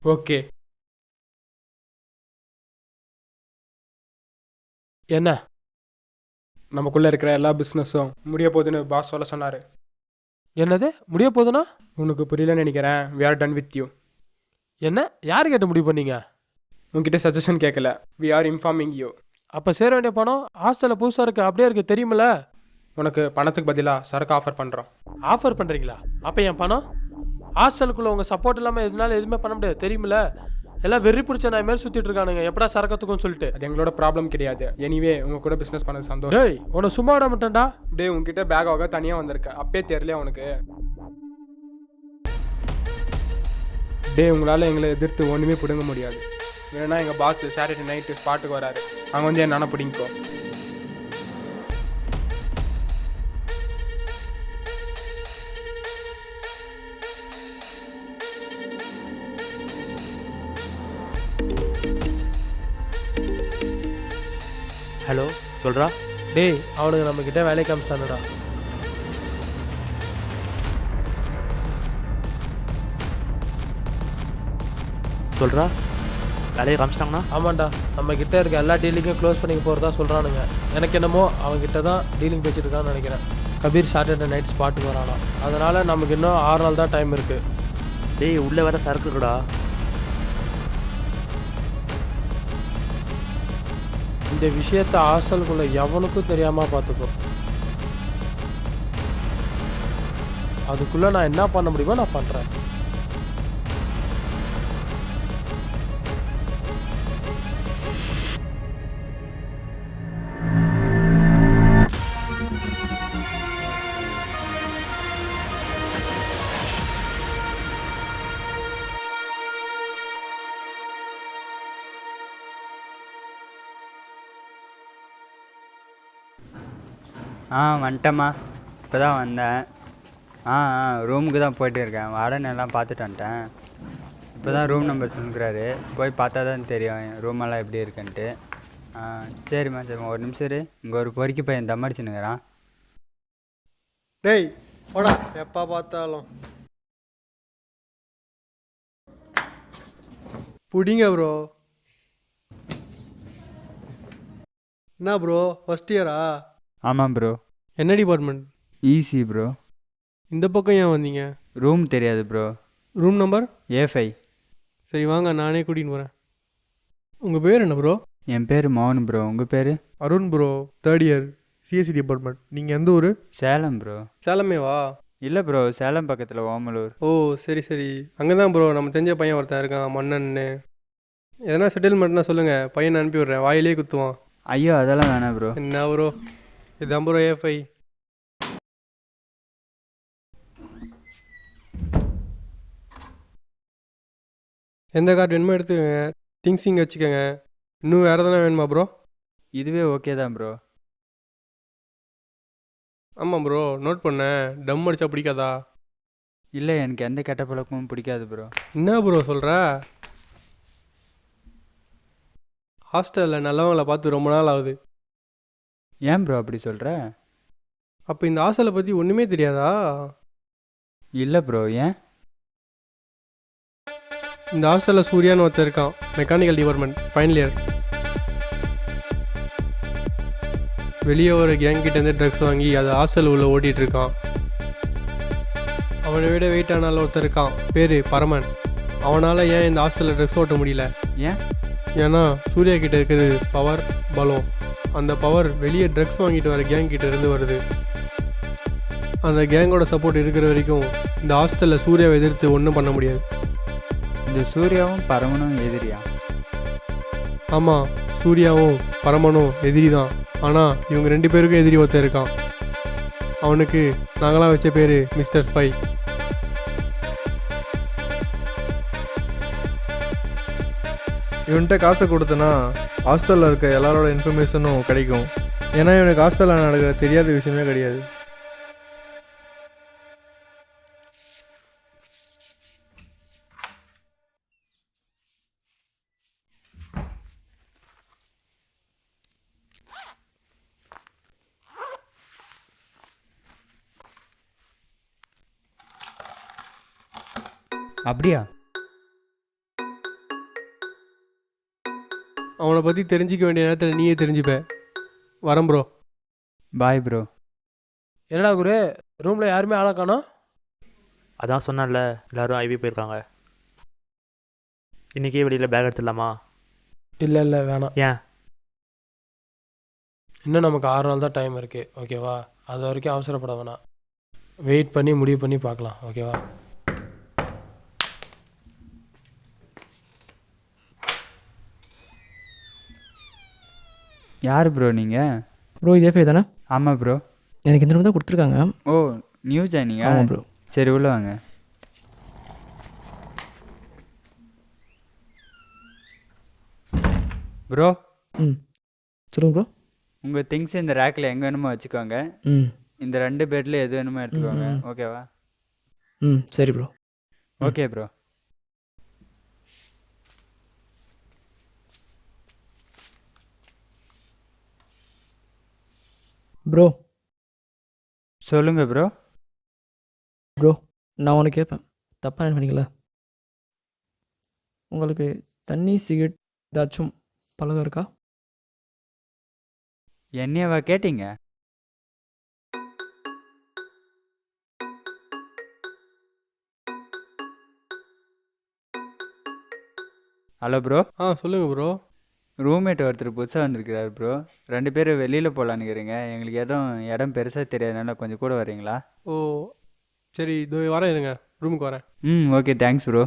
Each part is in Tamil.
ஓகே. என்ன? நமக்குள்ள இருக்கிற எல்லா பிஸ்னஸும் முடிய போகுதுன்னு பாஸ் சொல்ல சொன்னார். என்னது முடிய போகுதுன்னா? உனக்கு புரியலன்னு நினைக்கிறேன். We are done with you. என்ன? யார் கேட்ட முடிவு பண்ணீங்க? உங்ககிட்ட சஜஷன் கேட்கல. We are informing you. அப்போ சேர வேண்டிய பணம் ஹாஸ்டலில் புதுசாக இருக்குது அப்படியே இருக்குது தெரியுமில்ல? உனக்கு பணத்துக்கு பதிலாக சரக்கு ஆஃபர் பண்ணுறோம். ஆஃபர் பண்ணுறீங்களா? அப்போ என் பணம்? ஹாஸ்டலுக்குள்ளே உங்கள் சப்போர்ட் இல்லாமல் எதுனால எதுவுமே பண்ண முடியாது தெரியுமில்ல? எல்லாம் வெறி பிடிச்ச நான் மாரி சுற்றிட்டு இருக்கானுங்க எப்படா சரக்கத்துக்கும்னு சொல்லிட்டு. அது எங்களோட ப்ராப்ளம் கிடையாது. எனிவே உங்கள் கூட பிஸ்னஸ் பண்ணது சந்தோஷம். டேய் உன்னை சும்மா விட மாட்டேன்டா. டேய் உங்ககிட்ட பேக் ஆக தனியாக வந்திருக்க அப்பே தெரியலையா உனக்கு? டேய் உங்களால் எங்களை எதிர்த்து ஒன்றுமே பிடுங்க முடியாது. வேணா எங்கள் பாஸ் சாட்டர்டே நைட்டு ஸ்பாட்டுக்கு வராரு. அங்கே வந்து என்னென்ன பிடிங்கோ. ஹலோ சொல்கிறா. டேய் அவனுக்கு நம்மக்கிட்ட வேலையை காமிச்சானுடா. சொல்கிறா வேலையை காமிச்சிட்டாங்கண்ணா. ஆமாண்டா நம்மக்கிட்ட இருக்க எல்லா டீலிங்கும் க்ளோஸ் பண்ணி போகிறதா சொல்கிறானுங்க. எனக்கு என்னமோ அவங்ககிட்ட தான் டீலிங் பேசிட்டு இருக்கான்னு நினைக்கிறேன். கபீர் சாட்டர்டே நைட் ஸ்பாட்டுக்கு வரானா. அதனால் நமக்கு இன்னும் 6 நாள் தான் டைம் இருக்குது. டேய் உள்ளே வேற சரக்கு இருக்குடா. இந்த விஷயத்த ஹாஸ்டலுக்குள்ளே எவனுக்கும் தெரியாமல் பார்த்துக்கோ. அதுக்குள்ளே நான் என்ன பண்ண முடியுமோ நான் பண்ணுறேன். வந்துட்டேம்மா. இப்போ தான் வந்தேன். ரூமுக்கு தான் போயிட்டு இருக்கேன். வார்டன் எல்லாம் பார்த்துட்டு வந்துட்டேன். இப்போ தான் ரூம் நம்பர் சொல்லுறாரு. போய் பார்த்தா தான் தெரியும் ரூமெல்லாம் எப்படி இருக்குன்ட்டு. சரிம்மா சரிம்மா ஒரு நிமிஷம் இரு. இங்கே ஒரு பொறுக்கி பையன் தம்மடிச்சுன்னுங்கிறான். டேய் போடா எப்போ பார்த்தாலும் புடிங்க ப்ரோ. என்ன ப்ரோ ஃபஸ்ட் இயரா? ஆமாம் ப்ரோ. என்ன டிபார்ட்மெண்ட்? Easy bro. இந்த பக்கம் ஏன் வந்தீங்க? ரூம் தெரியாது ப்ரோ. Room number? A5. சரி வாங்க நானே கூட்டின்னு போகிறேன். உங்கள் பேர் என்ன ப்ரோ? என் பேர் மோகன் ப்ரோ. உங்கள் பேர்? Arun bro, 3rd year CSC department. நீங்கள் எந்த ஊர்? சேலம் ப்ரோ. சேலமேவா? இல்லை ப்ரோ, சேலம் பக்கத்தில் ஓமலூர். ஓ சரி சரி. அங்கே தான் ப்ரோ நம்ம தெரிஞ்ச பையன் ஒருத்தன் இருக்கான் மன்னன்னு. எதனா செட்டில்மெண்ட்னா சொல்லுங்கள், பையனை அனுப்பி விட்றேன். வாயிலே குத்துவான். ஐயோ அதெல்லாம் வேணாம் ப்ரோ. என்ன ப்ரோ இதான் ப்ரோ A5. எந்த கார்டு வேணுமோ எடுத்துக்கோங்க. திங்ஸ் இங்கே வச்சுக்கோங்க. இன்னும் வேறு எதனா வேணுமா ப்ரோ? இதுவே ஓகே தான் ப்ரோ. ஆமாம் ப்ரோ நோட் பண்ணேன். டம் அடித்தா பிடிக்காதா? இல்லை எனக்கு எந்த கெட்ட பழக்கமும் பிடிக்காது ப்ரோ. என்ன ப்ரோ சொல்கிற? ஹாஸ்டலில் நல்லவங்களை பார்த்து ரொம்ப நாள் ஆகுது. ஏன் ப்ரோ அப்படி சொல்கிற? அப்போ இந்த ஹாஸ்டலை பற்றி ஒன்றுமே தெரியாதா? இல்லை ப்ரோ. ஏன்? இந்த ஹாஸ்டலில் சூர்யான்னு ஒருத்தர் இருக்கான், மெக்கானிக்கல் டிபார்ட்மெண்ட் ஃபைனல் இயர். வெளியே ஒரு கேங் கிட்டேருந்து ட்ரக்ஸ் வாங்கி அதை ஹாஸ்டல் உள்ளே ஓட்டிகிட்டு இருக்கான். அவனை விட வெயிட்டானால ஒருத்தர் இருக்கான், பேர் பரமன். அவனால் ஏன் இந்த ஹாஸ்டலில் ட்ரக்ஸ் ஓட்ட முடியல? ஏன்? ஏன்னா சூர்யா கிட்ட இருக்கிறது பவர், பலம். அந்த பவர் வெளியே ட்ரக்ஸ் வாங்கிட்டு வர கேங் கிட்ட இருந்து வருது. அந்த கேங்கோட சப்போர்ட் இருக்கிற வரைக்கும் இந்த ஹாஸ்டலில் சூர்யாவை எதிர்த்து ஒன்றும் பண்ண முடியாது. இந்த சூர்யாவும் பரமனும் எதிரியா? ஆமாம், சூர்யாவும் பரமனும் எதிரி தான். ஆனால் இவங்க 2 பேருக்கும் எதிரி ஒருத்தர் இருக்கான். அவனுக்கு நாங்களாம் வச்ச பேர் மிஸ்டர் ஸ்பை. இவன்கிட்ட காசை கொடுத்தனா ஹாஸ்டலில் இருக்க எல்லாரோட இன்ஃபர்மேஷனும் கிடைக்கும். ஏன்னா இவனுக்கு ஹாஸ்டலில் நடக்கிற தெரியாத விஷயமே கிடையாது. அப்படியா? அவனை பற்றி தெரிஞ்சிக்க வேண்டிய நேரத்தில் நீயே தெரிஞ்சுப்ப. வரேன் ப்ரோ. Bye bro. என்னடா குரு, ரூமில் யாருமே ஆளை காணோம்? அதான் சொன்னேன்ல, எல்லோரும் ஐவி போயிருக்காங்க. இன்றைக்கே வெளியில் பேக் எடுத்துடலாமா? இல்லை இல்லை வேணாம். ஏன்? இன்னும் நமக்கு 6 நாள் தான் டைம் இருக்குது, ஓகேவா? அது வரைக்கும் அவசரப்பட வேணாம். வெயிட் பண்ணி முடிவு பண்ணி பார்க்கலாம், ஓகேவா? யார் ப்ரோ நீங்கள்? ப்ரோ இதே ஃபே தானே? ஆமாம் ப்ரோ. எனக்கு இந்த ரூம் தான் கொடுத்துருக்காங்க. ஓ, நியூ ஜாயினிங்கா? ஆமாம் ப்ரோ. சரி உள்ள வாங்க. ப்ரோ. ம் சொல்லுங்கள் ப்ரோ. உங்கள் திங்ஸ் இந்த ரேக்கில் எங்கே வேணுமோ வச்சுக்கோங்க. ம் இந்த 2 பெட்டில் எது வேணுமோ எடுத்துக்கோங்க, ஓகேவா? ம் சரி ப்ரோ. Okay bro. ப்ரோ சொல்லுங்கள் ப்ரோ. ப்ரோ நான் ஒன்று கேட்பேன், தப்பாக என்ன பண்ணிக்கல. உங்களுக்கு தண்ணி சிகரெட் ஏதாச்சும் பழக்கம் இருக்கா? என்னையவா கேட்டீங்க? Hello bro. சொல்லுங்கள் ப்ரோ. ரூம்மேட் ஒருத்தர் புதுசாக வந்திருக்கிறார் ப்ரோ. 2 பேரும் வெளியில் போகலான்னுக்கிறீங்க. எங்களுக்கு எதுவும் இடம் பெருசாக தெரியாதனால கொஞ்சம் கூட வரீங்களா? ஓ சரி, இதோ வரேன், இருங்க, ரூமுக்கு வரேன். Okay, thanks bro.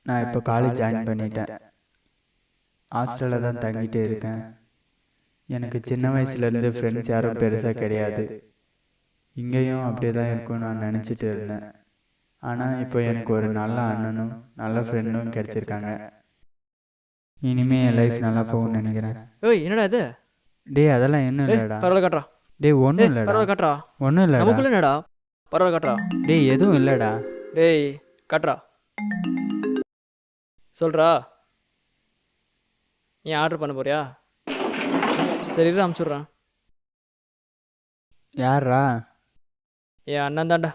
நான் இப்போ காலேஜ் ஜாயின் பண்ணிட்டேன். ஹாஸ்டலில் தான் தங்கிட்டு இருக்கேன். எனக்கு சின்ன வயசுலேருந்து ஃப்ரெண்ட்ஸ் யாரும் பெருசாக கிடையாது. இங்கேயும் அப்படியே தான் இருக்கும்னு நான் நினச்சிட்டு இருந்தேன். ஆனால் இப்போ எனக்கு ஒரு நல்ல அண்ணனும் நல்ல ஃப்ரெண்டும் கிடச்சிருக்காங்க. இனிமே என் லைஃப் நல்லா போகும்னு நினைக்கிறேன். ஏய் என்னடா இது? டேய் அதெல்லாம் இன்னும் இல்லைடா. பரவாயில்ல காட்டுறா. டேய் ஒன்றும் இல்லைடா. பரவாயில்ல காட்டுறா. ஒன்றும் இல்லைடா. நமக்குள்ள என்னடா? பரவாயில்ல காட்டுறா. டேய் எதுவும் இல்லைடா. டேய் காட்டுறா. சொல்கிறா, ஏன் ஆர்டர் பண்ண போறியா? சரி அமுச்சுட்றேன். யாரா? என் அண்ணன் தான்டா.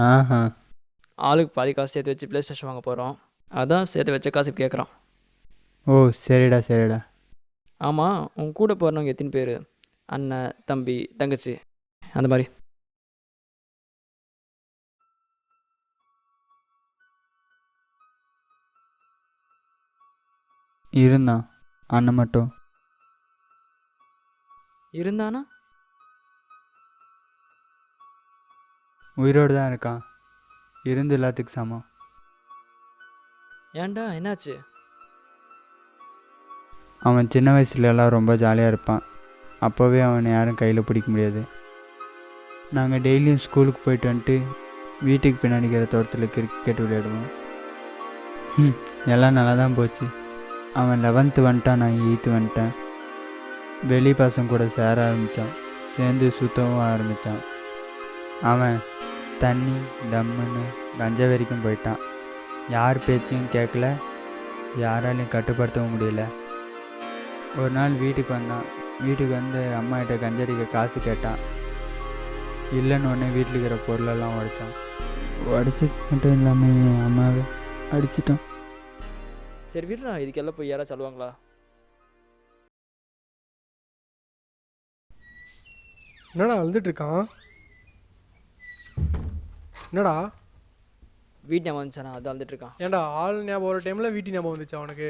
ஆஹா. ஆளுக்கு பாதி காசு சேர்த்து வச்சு ப்ளே ஸ்டேஷன் வாங்க போகிறோம். அதான் சேர்த்து வச்ச காசு கேட்குறான். ஓ சரிடா சரிடா. ஆமாம், உன் கூட போகிறவங்க எத்தனை பேர்? அண்ணன், தம்பி, தங்கச்சி அந்த மாதிரி? இருந்தான் அண்ணன் மட்டும். இருந்தானா? உயிரோடு தான் இருக்கான். இருந்து எல்லாத்துக்கு சமம். ஏன்டா என்னாச்சு? அவன் சின்ன வயசுலலாம் ரொம்ப ஜாலியாக இருப்பான். அப்போவே அவனை யாரும் கையில் பிடிக்க முடியாது. நாங்கள் டெய்லியும் ஸ்கூலுக்கு போயிட்டு வந்துட்டு வீட்டுக்கு பின்னாடி இருக்கிற தோட்டத்தில் கிரிக்கெட் விளையாடுவோம். எல்லாம் நல்லா தான் போச்சு. அவன் 11th வந்துட்டான், நான் 8th வந்துட்டேன். வெளி பசங்க கூட சேர ஆரம்பித்தான், சேர்ந்து சுற்றவும் ஆரம்பித்தான். அவன் தண்ணி தம்முன்னு கஞ்சா வரைக்கும் போயிட்டான். யார் பேச்சையும் கேட்கல, யாராலையும் கட்டுப்படுத்தவும் முடியல. ஒரு நாள் வீட்டுக்கு வந்தான். வீட்டுக்கு வந்து அம்மாகிட்ட கஞ்சடிக்க காசு கேட்டான். இல்லைன்னு உடனே வீட்டில் இருக்கிற பொருளெல்லாம் உடைச்சான். உடைச்சது மட்டும் இல்லாமல் என் அம்மாவை அடிச்சிட்டான். சரி விடுறா, இதுக்கெல்லாம் போய் யாராவது சொல்லுவாங்களா? என்னடா அழுதுட்டு இருக்கான்? என்னடா? வீட்டு ஞாபகம் வந்துச்சானா, அது வந்துட்டு இருக்கான். ஏன்டா ஆள் ஞாபகம் ஒரு டைமில் வீட்டு ஞாபகம் வந்துச்சா அவனுக்கு?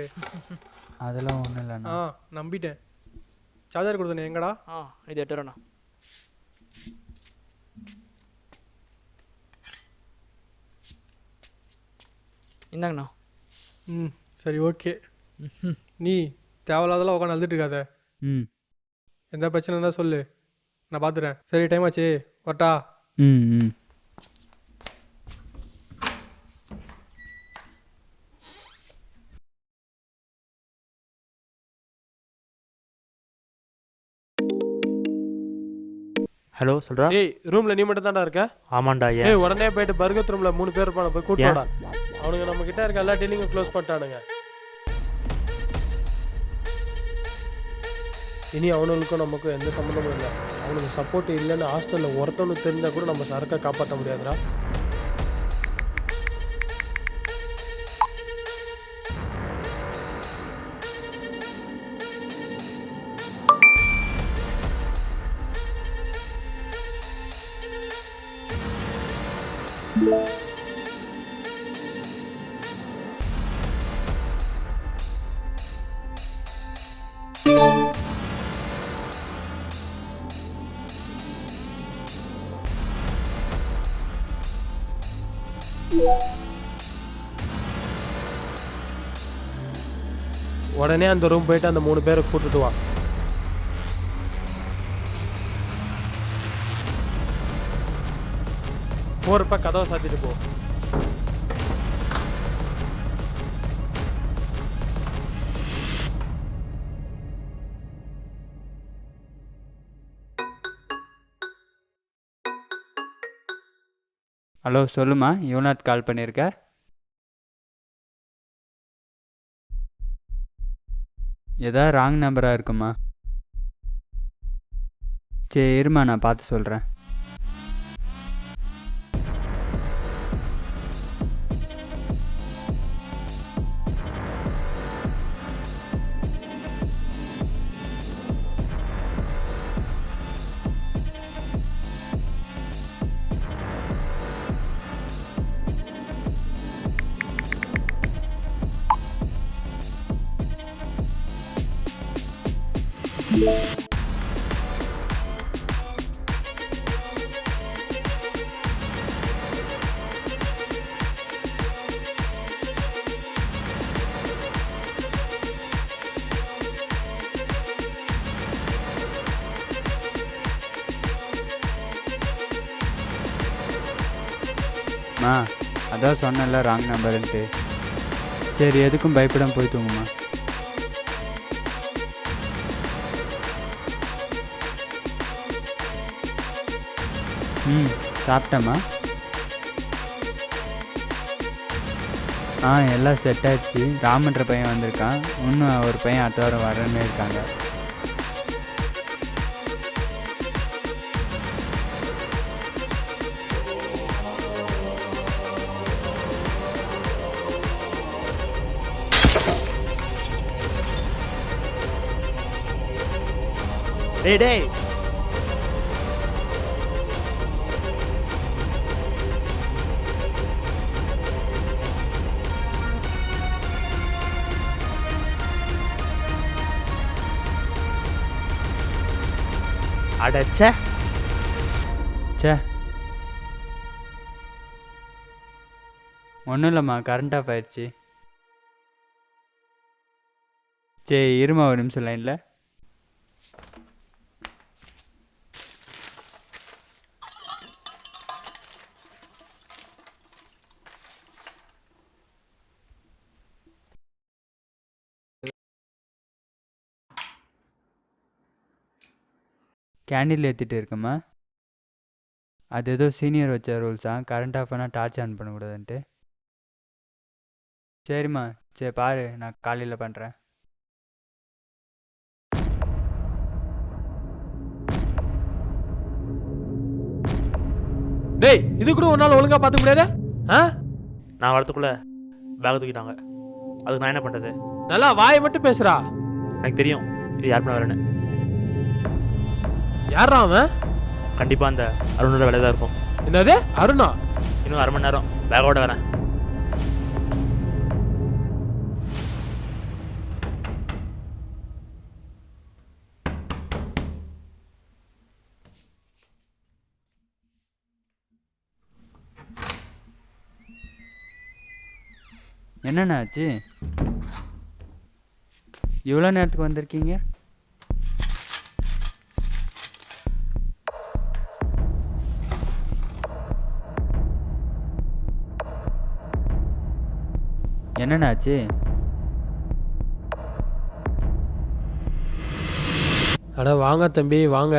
அதெல்லாம் ஒன்றும் இல்லைண்ணா. நம்பிட்டேன். சார்ஜர் கொடுத்தனே எங்கடா? இது எட்டுறண்ணா. இந்தாங்கண்ணா. சரி ஓகே. நீ தேவையில்லாதெல்லாம் உட்காந்து அழுதுட்டு இருக்காத. எந்த பிரச்சனை இருந்தால் சொல்லு, நான் பார்த்துறேன். சரி டைம் ஆச்சு, வரட்டா? ஹலோ சொல்கிறா? ஏய் ரூமில் நீ மட்டும் தான்டா இருக்க? ஆமாண்டா. ஏய் ஏன்? உடனே போயிட்டு பர்கத் ரூமில் 3 பேர் இருப்பான, போய் கூப்பிட்டா. அவனுங்க நம்ம கிட்ட இருக்க எல்லா டீலிங்கும் க்ளோஸ் பண்ணிட்டானுங்க. இனி அவனுங்களுக்கும் நமக்கும் எந்த சம்மந்தமும் இல்லை. அவனுக்கு சப்போர்ட் இல்லைன்னு ஹாஸ்டலில் ஒருத்தவனுக்கு தெரிஞ்சால் கூட நம்ம சரக்கை காப்பாற்ற முடியாதுடா. உடனே அந்த ரூம் போயிட்டு அந்த 3 பேரை கூட்டுட்டு வா. போறப்ப கதவை சாத்திட்டு போ. ஹலோ சொல்லுமா, யுவனாத் கால் பண்ணியிருக்க? ஏதாவது ராங் நம்பராக இருக்குமா? சரி இருமா, நான் பார்த்து சொல்கிறேன். அதான் சொன்னல ராங் நம்பருன்ட்டு. சரி எதுக்கும் பயப்படாமல் போய் தூங்குமா. சாப்பிட்டேம்மா. எல்லாம் செட் ஆச்சு. ராமன்ற பையன் வந்திருக்கான், இன்னும் ஒரு பையன் அடுத்த வாரம் வரேன்னு இருக்காங்க. டேய் அடச்சே ஒன்றும் இல்லைம்மா, கரண்ட் ஆஃப் ஆயிடுச்சு. சரி இருமா ஒரு நிமிஷம் லைனில். கேண்டில் ஏற்றிட்டு இருக்கேம்மா. அது ஏதோ சீனியர் வச்ச ரூல்ஸா, கரண்ட் ஆஃப் ஆனால் டார்ச் ஆன் பண்ணக்கூடாதுன்ட்டு. சரிம்மா, சரி பாரு, நான் காலையில் பண்ணுறேன். டேய் இது கூட உன்னால ஒழுங்கா பார்த்துக்க முடியாது. ஆ நான் வரத்துக்குள்ளே பேக் தூக்கிட்டாங்க. அதுக்கு நான் என்ன பண்ணுறது? நல்லா வாயை மட்டும் பேசுறா. எனக்கு தெரியும் இது யார் பண்ண வேலைன்னு. யாரா அவன்? கண்டிப்பாக அந்த அருணோட வேலை தான் இருக்கும். என்னது அருணா? இன்னும் 1/2 மணி நேரம் பேக்கோட வரேன். என்னண்ணா ஆச்சு? இவ்வளோ நேரத்துக்கு வந்திருக்கீங்க? என்னண்ணா ஆச்சு? அட வாங்க தம்பி வாங்க.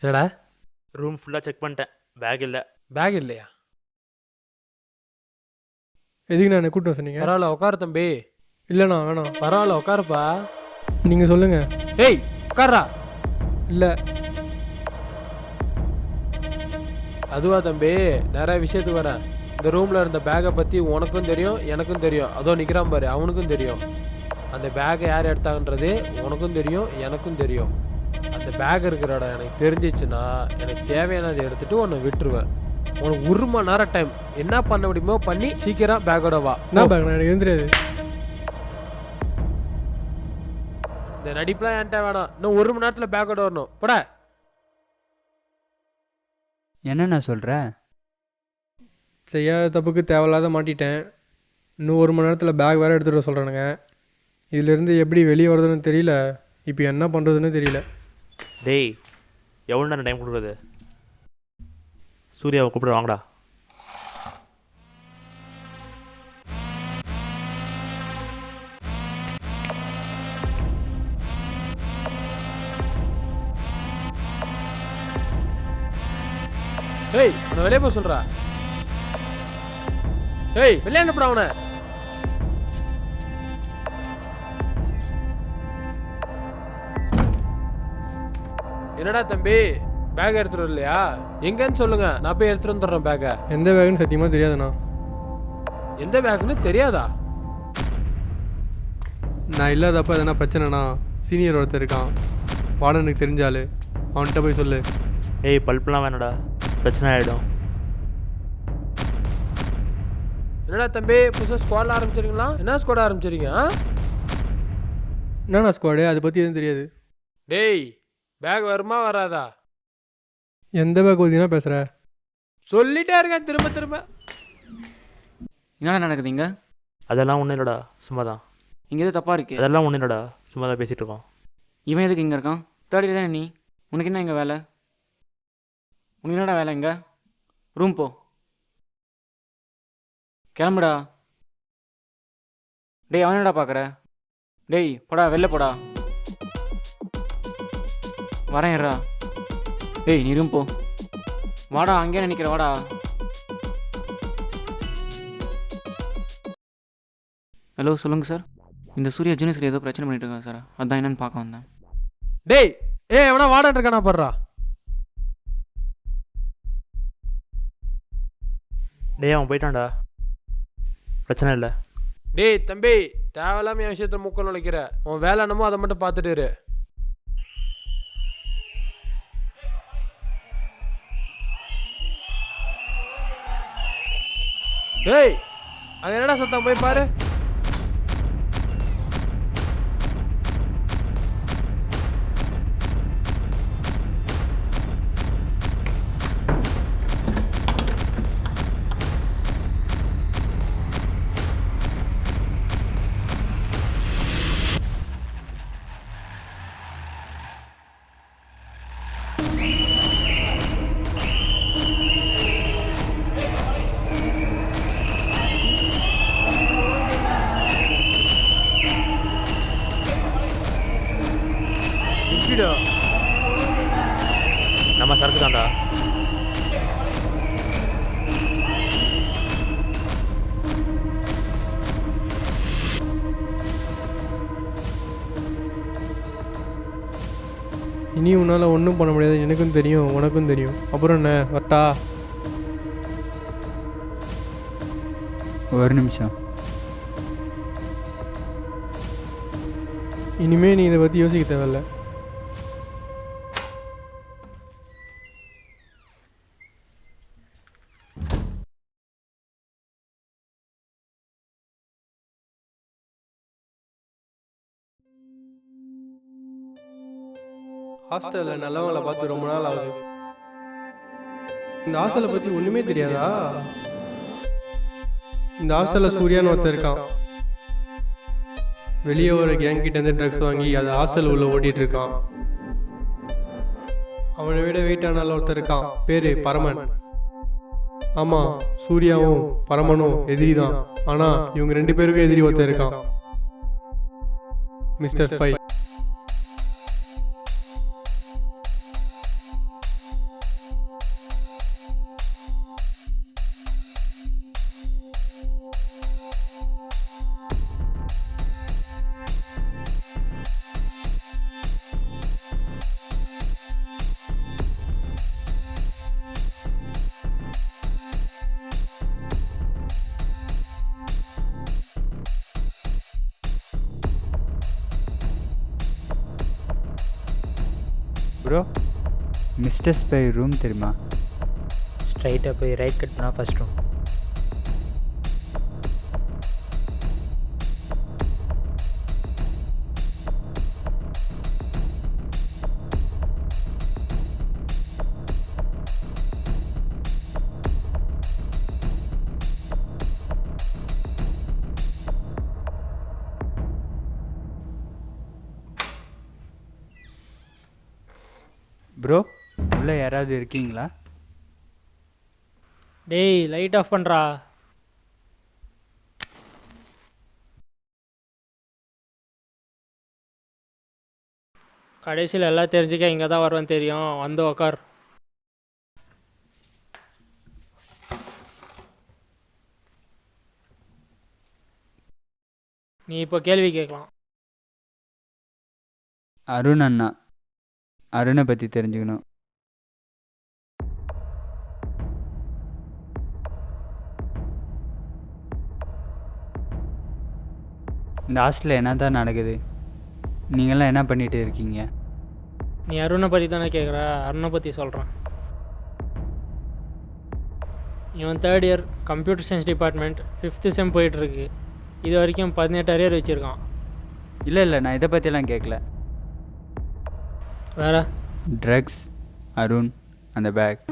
என்னடா ரூம் ஃபுல்லாக செக் பண்ணிட்டேன், பேக் இல்லை. பேக் இல்லையா? எதுக்கு நான் கூப்பிட்டு வர சொன்னீங்க? பரவாயில்ல உட்காரு தம்பி. இல்லைண்ணா வேணாம். பரவாயில்ல உட்காருப்பா. நீங்கள் சொல்லுங்கள். ஏய் உட்கார்றா. இல்லை. அதுவா தம்பி, நிறைய விஷயத்துக்கு வரேன். இந்த ரூமில் இருந்த பேக்கை பற்றி உனக்கும் தெரியும் எனக்கும் தெரியும். அதோ நிற்கிறான் பாரு, அவனுக்கும் தெரியும். அந்த பேக்கை யார் எடுத்தாங்கன்றது உனக்கும் தெரியும் எனக்கும் தெரியும். அந்த பேக் இருக்கிற இடம் எனக்கு தெரிஞ்சிச்சுன்னா எனக்கு தேவையானதை எடுத்துகிட்டு உன்னை விட்டுருவேன். உனக்கு 1 மணி நேரம் டைம். என்ன பண்ண முடியுமோ பண்ணி சீக்கிரம் பேக்கோட வா. என்ன பேக்? எனக்கு எதுவும் தெரியாது. இந்த நடிப்புலாம் என்கிட்ட வேணாம். இன்னும் 1 மணி நேரத்தில் பேக்கோட வரணும். போட. என்னண்ணா சொல்கிற? செய்யாத தப்புக்கு தேவையில்லாத மாட்டிட்டேன். இன்னும் 1 மணி நேரத்தில் பேக் வேறு எடுத்துகிட்டு வர சொல்கிறானுங்க. இதிலேருந்து எப்படி வெளியே வருதுன்னு தெரியல. இப்போ என்ன பண்ணுறதுன்னு தெரியல. டேய் எவ்வளோ நேரம் டைம் கொடுக்குறது? சூர்யாவை கூப்பிட வாங்கடா. ஏய் அவனை வெளியே போக சொல்கிறா. ஏய் வெளியே அனுப்புடா அவனை. என்னடா தம்பி பேக் எடுத்துட்டு வரலையா? எங்கன்னு சொல்லுங்க, நான் போய் எடுத்துட்டு வந்துடுறேன் பேக்கை. எந்த பேக்குன்னு சத்தியமாக தெரியாதுண்ணா. எந்த பேக்குன்னு தெரியாதா? நான் இல்லாதப்ப எதனா பிரச்சனைண்ணா, சீனியர் ஒருத்தர் இருக்கான், வார்டனுக்கு தெரிஞ்சாலு, அவன்கிட்ட போய் சொல்லு. ஏய் பல்ப்லாம் வேணாடா, பிரச்சனை ஆகிடும். என்னடா தம்பி புதுசாக ஸ்குவாட் ஆரம்பிச்சிருங்களா? என்ன ஸ்குவாட் ஆரம்பிச்சிருங்க? என்னண்ணா ஸ்குவாடு? அதை பற்றி எதுவும் தெரியாது. டேய் பேக் வருமா வராதா? எந்த பேக் ஊதினா பேசுகிற? சொல்லிட்டே இருக்கேன் திரும்ப திரும்ப. என்னடா நடக்குது இங்கே? அதெல்லாம் ஒன்றும் இல்லைடா, சும்மா தான். இங்கே எதுவும் தப்பாக இருக்கு. அதெல்லாம் ஒன்றும் இல்லைடா, சும்மா தான் பேசிகிட்டு இருக்கோம். இவன் எதுக்கு இங்கே இருக்கான்? தேர்ட் இயர் தானே நீ? உனக்கு என்ன இங்கே வேலை? உனக்கு என்னடா வேலை இங்கே? ரூம் போ, கிளம்புடா. டேய் அவன் என்னடா பார்க்குற? டேய் போடா, வெளில போடா. வரேன் இருடா. டேய் நீ ரூம் போ. வாடா, அங்கேயே நினைக்கிற வாடா. ஹலோ சொல்லுங்கள் சார். இந்த சூர்யா ஜூனியர்ஸ்க்கு ஏதோ பிரச்சனை பண்ணிட்டு இருக்காங்க சார், அதான் என்னன்னு பார்க்க வந்தேன். டேய் எவனா வாடான் இருக்கானா படுறா. டேய் அவன் போயிட்டான்டா, பிரச்சனை இல்லை. டேய் தம்பி தேவையில்லாம என் விஷயத்தில் மூக்க நுழைக்கிற. உன் வேலை என்னமோ அதை மட்டும் பார்த்துட்டு இரு. டேய் அங்கே என்னடா சத்தம்? போய் பாரு. இனி உன்னால் ஒன்றும் பண்ண முடியாது, எனக்கும் தெரியும், உனக்கும் தெரியும். அப்புறம் என்ன, வரட்டா? ஒரு நிமிஷம். இனிமே நீ இதை பற்றி யோசிக்க தேவையில்ல. ஹாஸ்டலில் நல்லவங்களை பார்த்து ரொம்ப நாள் ஆகுது. இந்த ஹாஸ்டலை பற்றி ஒன்றுமே தெரியாதா? இந்த ஹாஸ்டலில் சூர்யான்னு ஒருத்தர் இருக்கான். வெளியே ஒரு கேங் கிட்டேருந்து ட்ரக்ஸ் வாங்கி அதை ஹாஸ்டல் உள்ள ஓட்டிகிட்டு இருக்கான். அவனை விட வெயிட்டானால ஒருத்தர் இருக்கான், பேர் பரமன். ஆமாம், சூர்யாவும் பரமனும் எதிரி தான். ஆனால் இவங்க 2 பேருக்கும் எதிரி ஒருத்தர் இருக்கான், mister spy. Bro, mister spy room தெரியுமா? ஸ்ட்ரைட்டாக போய் ரைட் கட் பண்ணால் ஃபஸ்ட் ரூம். ப்ரோ, உள்ளே யாராவது இருக்கீங்களா? டேய் லைட் ஆஃப் பண்ணுறா. கடைசியில் எல்லாம் தெரிஞ்சுக்க இங்கே தான் வருவேன் தெரியும், வந்து உக்கார். நீ இப்போ கேள்வி கேட்கலாம். அருண் அண்ணா, அருணை பற்றி தெரிஞ்சுக்கணும். இந்த ஹாஸ்டலில் என்ன தான் நடக்குது? நீங்களாம் என்ன பண்ணிகிட்டு இருக்கீங்க? நீ அருணை பற்றி தானே கேட்குற, அருணை பற்றி சொல்கிறேன். இவன் 3rd year computer science department 5th செம் போயிட்டுருக்கு. இது வரைக்கும் 18 அரியர் வச்சுருக்கான். இல்லை, நான் இதை பற்றியெல்லாம் கேட்கல. வேறு ட்ரக்ஸ், அருண், அந்த பேக்,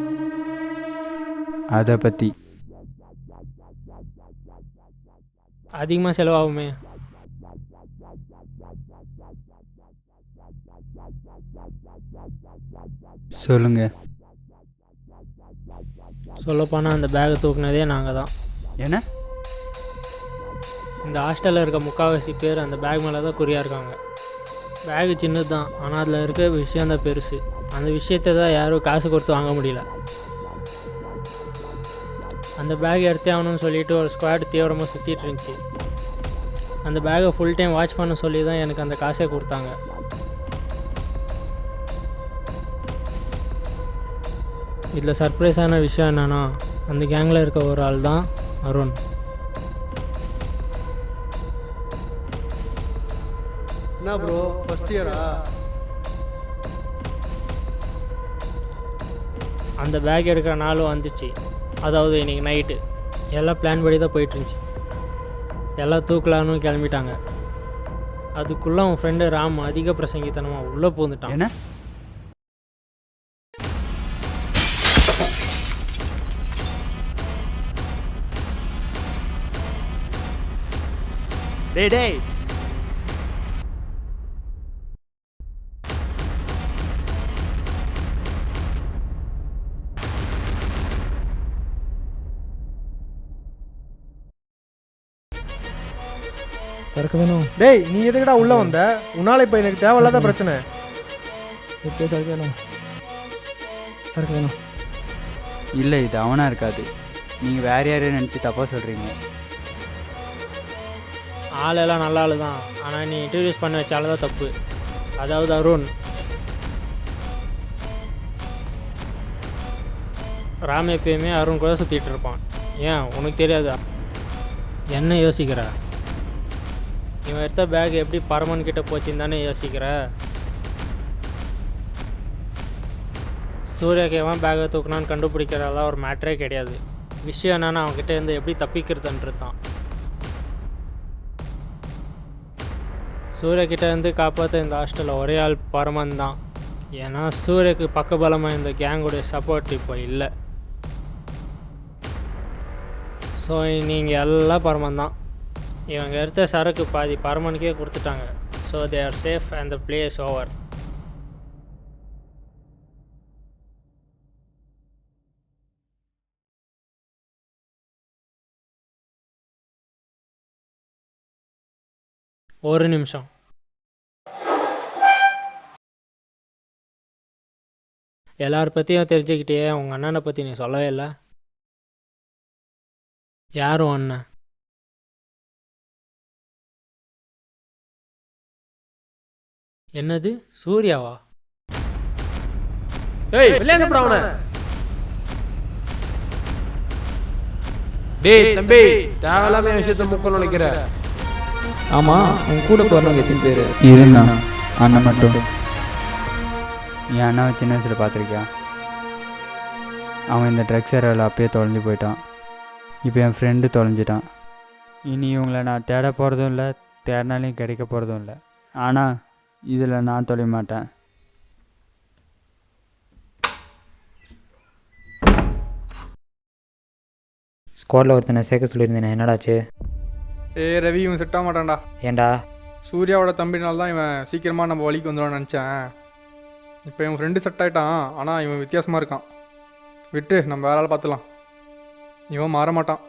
அதை பற்றி. அதிகமாக செலவாகுமே. சொல்லுங்க. சொல்லப்போனால் அந்த பேக்கை தூக்குனதே நாங்கள் தான். என்ன? இந்த ஹாஸ்டலில் இருக்க முக்கால்வாசி பேர் அந்த பேக் மேலே தான் குறியாக இருக்காங்க. பேகு சின்னது தான், ஆனால் அதில் இருக்க விஷயந்தான் பெருசு. அந்த விஷயத்தை தான் யாரும் காசு கொடுத்து வாங்க முடியல. அந்த பேக் எடுத்தே ஆகணும்னு சொல்லிட்டு ஒரு ஸ்குவாட் தீவிரமாக சுற்றிட்டு இருந்துச்சு. அந்த பேக்கை ஃபுல் டைம் வாட்ச் பண்ண சொல்லி தான் எனக்கு அந்த காசை கொடுத்தாங்க. இதில் சர்ப்ரைஸான விஷயம் என்னென்னா, அந்த கேங்கில் இருக்க ஒரு ஆள் தான் அருண். என்ன ப்ரோ, ஃபஸ்ட் இயரா? அந்த பேக் எடுக்கிற நாளும் வந்துச்சு. அதாவது இன்றைக்கி நைட்டு. எல்லாம் பிளான் படி தான் போயிட்டுருந்துச்சு. எல்லாம் தூக்கலான்னு கிளம்பிட்டாங்க. அதுக்குள்ளே அவன் ஃப்ரெண்டு ராம் அதிக பிரசங்கித்தனமாக உள்ளே பூந்துட்டான். என்ன? டேய் சரக்கு வேணும். டேய், நீ எதுக்குடா உள்ளே வந்த? உன்னால் இப்போ எனக்கு தேவையில்லாத பிரச்சனை. இப்போ சரக்கு வேணும், சரக்கு வேணும். இல்லை, இது அவனாக இருக்காது. நீங்கள் வேறு யாரையும் நினச்சி தப்பாக சொல்கிறீங்க. ஆளெல்லாம் நல்ல ஆள் தான், ஆனால் நீ இன்ட்ரடியூஸ் பண்ண வச்சால தான் தப்பு. அதாவது அருண். ராம் எப்பயுமே அருண் கூட சுற்றிட்டு இருப்பான். ஏன் உனக்கு தெரியாதா? என்ன யோசிக்கிற? இவன் எடுத்த பேக் எப்படி பரமன் கிட்ட போச்சுன்னு தானே யோசிக்கிற? சூர்யாக்கு எவன் பேக்கை தூக்குனான்னு கண்டுபிடிக்கிறதெல்லாம் ஒரு மேட்டரே கிடையாது. விஷயம் என்னன்னா அவன்கிட்ட இருந்து எப்படி தப்பிக்கிறதுன்றது தான். சூர்யாக்கிட்ட இருந்து காப்பாற்ற இந்த ஹாஸ்டலில் ஒரே ஆள் பரமன் தான். ஏன்னா சூர்யாக்கு பக்கபலமாக இந்த கேங்குடைய சப்போர்ட் இப்போ இல்லை. ஸோ நீங்கள் எல்லாம் பரமன் தான். இவங்க எடுத்த சரக்கு பாதி பரமனுக்கே கொடுத்துட்டாங்க. So they are safe and the place over. ஒரு நிமிஷம். எல்லார் பற்றியும் தெரிஞ்சுக்கிட்டே உங்கள் அண்ணனை பற்றி நீ சொல்லவே இல்லை. யாரும் அண்ணன்? என்னது சூர்யாவா? ஏய் விளையாண்டு அவனை. டேய் தம்பி, தேவையில்லாம விஷயத்தை முக்க நுழைக்கிற. ஆமாம், உன் கூட போகிறவங்க எத்தனை பேர்? இருந்தான் அண்ணன் மட்டும். என் அண்ணாவை சின்ன வயசில் பார்த்துருக்கியா? அவன் இந்த ட்ரக்ஸ் ஏரியாவில் அப்பயே தொலைஞ்சு போயிட்டான். இப்போ என் ஃப்ரெண்டு தொலைஞ்சிட்டான். இனி இவங்களை நான் தேட போகிறதும் இல்லை, தேடினாலையும் கிடைக்க போகிறதும் இல்லை. ஆனால் இதில் நான் தொலைய மாட்டேன். ஸ்குவாடில் ஒருத்தனை சேர்க்க சொல்லியிருந்தேன், என்னடாச்சு? ரவி இவன் செட் ஆக மாட்டான்டா. ஏன்டா? சூர்யாவோட தம்பினால தான் இவன் சீக்கிரமாக நம்ம வழிக்கு வந்துடுவான்னு நினச்சேன். இப்போ இவன் ஃப்ரெண்டு செட் ஆகிட்டான், ஆனால் இவன் வித்தியாசமாக இருக்கான். விட்டு நம்ம வேற ஆள் பார்த்துலாம். இவன் மாற மாட்டான்.